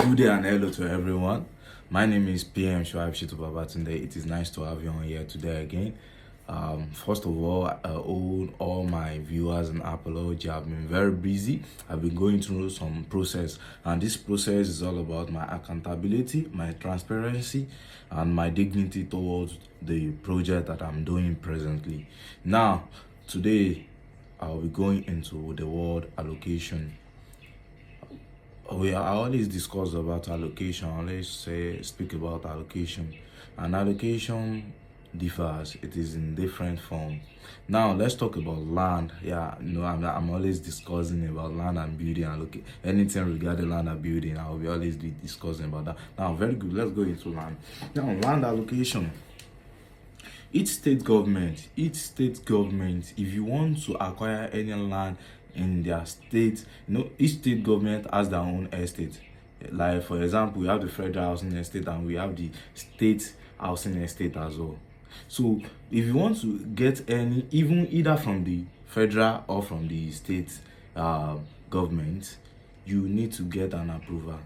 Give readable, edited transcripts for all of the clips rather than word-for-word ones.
Good day and hello to everyone. My name is PM Shoaib Shitu Babatunde. It is nice to have you on here today again. First of all, I owe all my viewers an apology. I've been very busy. I've been going through some process, and this process is all about my accountability, my transparency, and my dignity towards the project that I'm doing presently. Now, today, I'll be going into the word allocation. I always discuss about allocation. I always speak about allocation, and allocation differs. It is in different form. Now let's talk about land. I'm always discussing about land and building. Anything regarding land and building, I will be always be discussing about that. Now, very good. Let's go into land. Now, land allocation. Each state government, if you want to acquire any land in their state, each state government has their own estate. Like, for example, we have the federal housing estate and we have the state housing estate as well. So if you want to get any, even either from the federal or from the state government, you need to get an approval.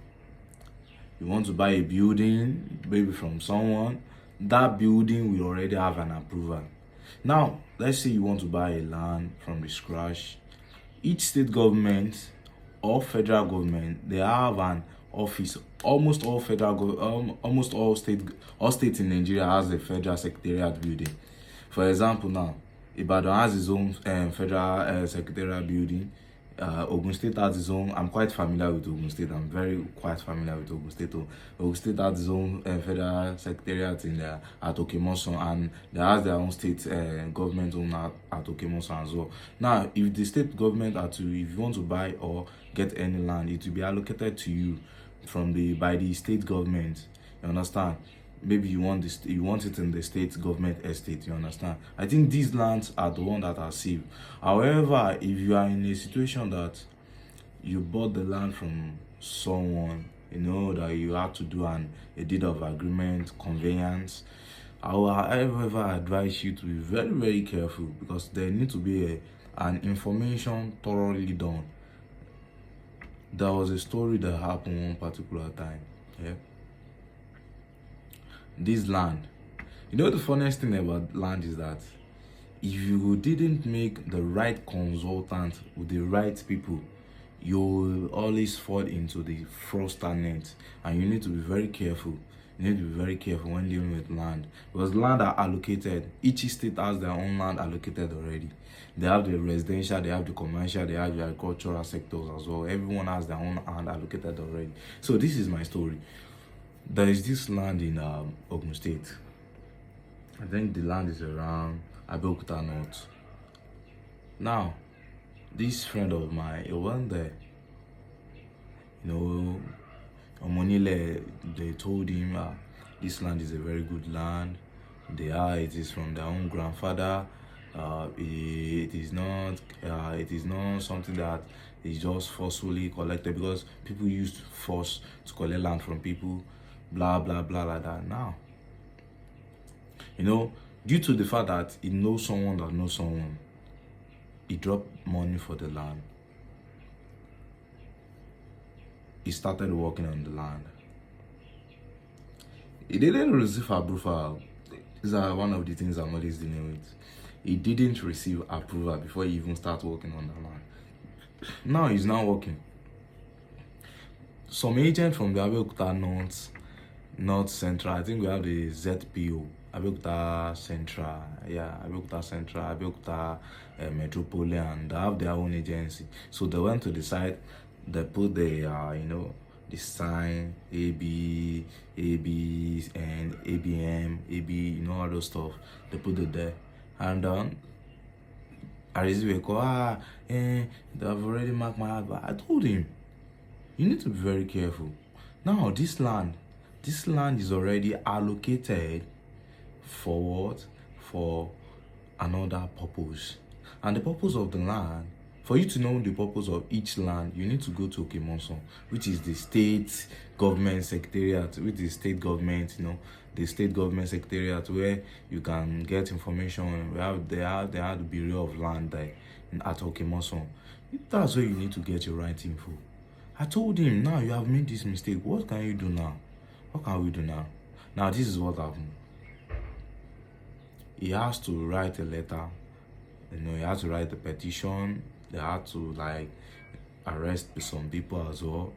You want to buy a building, maybe from someone, that building will already have an approval. Now, let's say you want to buy a land from the scratch. Each state government or federal government, they have an office. Almost all states in Nigeria has a federal secretariat building. For example, now Ibadan has its own federal secretariat building. Ogun State has its own. I'm quite familiar with Ogun State. I'm very quite familiar with Ogun State. Ogun State has its own federal secretariat in there at Okemoson, and they has their own state government own at Okemoson as well. Now, if the state government if you want to buy or get any land, it will be allocated to you by the state government. You understand? Maybe you want it in the state government estate. You understand? I think these lands are the ones that are safe. However, if you are in a situation that you bought the land from someone, that you have to do a deed of agreement, conveyance, I will, however, advise you to be very, very careful, because there needs to be an information thoroughly done. There was a story that happened one particular time. Yeah. This land, the funniest thing about land is that if you didn't make the right consultant with the right people, you will always fall into the fraudster net, and you need to be very careful. You need to be very careful when dealing with land, because land are allocated. Each state has their own land allocated already. They have the residential, they have the commercial, they have the agricultural sectors as well. Everyone has their own land allocated already. So this is my story. There is this land in Ogun State. I think the land is around Abeokuta North. Now, this friend of mine, he went there. Omonile, they told him this land is a very good land. It is from their own grandfather. It is not something that is just forcefully collected, because people used force to collect land from people. Blah blah blah like that. Now, due to the fact that he knows someone that knows someone, he dropped money for the land. He started working on the land. He didn't receive approval. These are one of the things I'm always dealing with. He didn't receive approval before he even started working on the land. Now he's now working. Some agent from the Abeokuta North Central, I think we have the ZPO, Abeokuta Central, Abeokuta Metropolitan, they have their own agency. So they went to the site, they put the the sign AB, and ABM, AB, all those stuff. They put it there, and I received a call. They've already marked my advert. I told him, you need to be very careful. Now this land is already allocated for what? For another purpose. And the purpose of the land, for you to know the purpose of each land, you need to go to Okemoson, which is the state government secretariat, the state government secretariat, where you can get information. They have the Bureau of Land there at Okemoson. That's where you need to get your right info. I told him, now you have made this mistake. What can you do now? What can we do now? Now, this is what happened. He has to write a letter. He had to write a petition. They had to like arrest some people as well.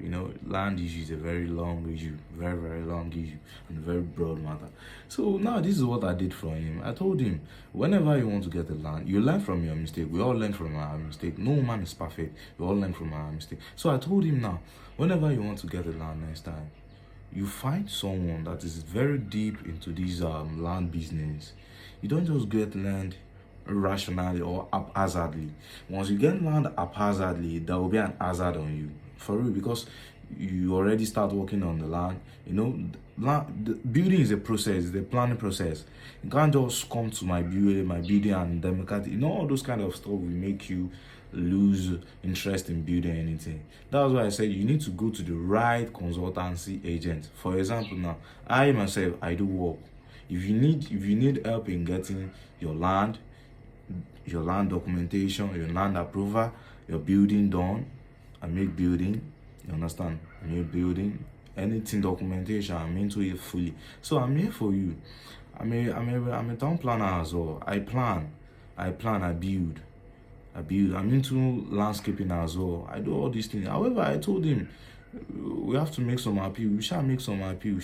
Land issue is a very long issue, very, very long issue, and very broad matter. So now this is what I did for him. I told him, whenever you want to get a land, you learn from your mistake. We all learn from our mistake. No man is perfect. We all learn from our mistake. So I told him, now, whenever you want to get a land next time, you find someone that is very deep into this land business. You don't just get land rationally or haphazardly. Once you get land haphazardly, there will be an hazard on you, for real, because you already start working on the land. The building is a process, it's a planning process. You can't just come to my building and then all those kind of stuff will make you lose interest in building anything. That's why I said you need to go to the right consultancy agent. For example, now I myself, I do work. If you need help in getting your land documentation, your land approval, your building done, I make building, you understand? I make building, anything documentation, I'm into it fully. So I'm here for you. I'm a town planner as well. I plan, I build. I'm into landscaping as well. I do all these things. However, I told him we have to make some appeal. We shall make some appeal.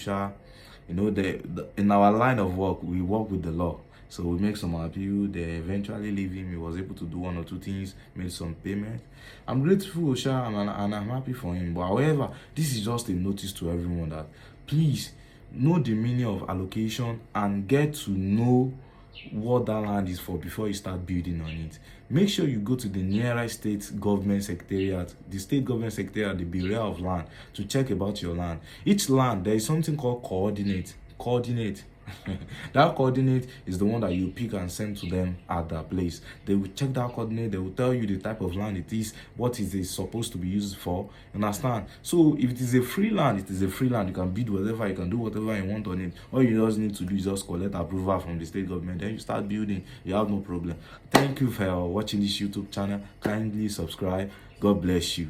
In our line of work, we work with the law. So we make some appeal. They eventually leave him. He was able to do one or two things, made some payment. I'm grateful, Sha, and I'm happy for him. But however, this is just a notice to everyone that please know the meaning of allocation and get to know what that land is for before you start building on it. Make sure you go to the nearest state government secretariat, the Bureau of Land, to check about your land. Each land, there is something called coordinate. That coordinate is the one that you pick and send to them at that place. They will check that coordinate. They will tell you the type of land it is, what is it supposed to be used for. Understand? So if it is a free land, it is a free land. You can build whatever, you can do whatever you want on it. All you just need to do is just collect approval from the state government. Then you start building. You have no problem. Thank you for watching this YouTube channel. Kindly subscribe. God bless you.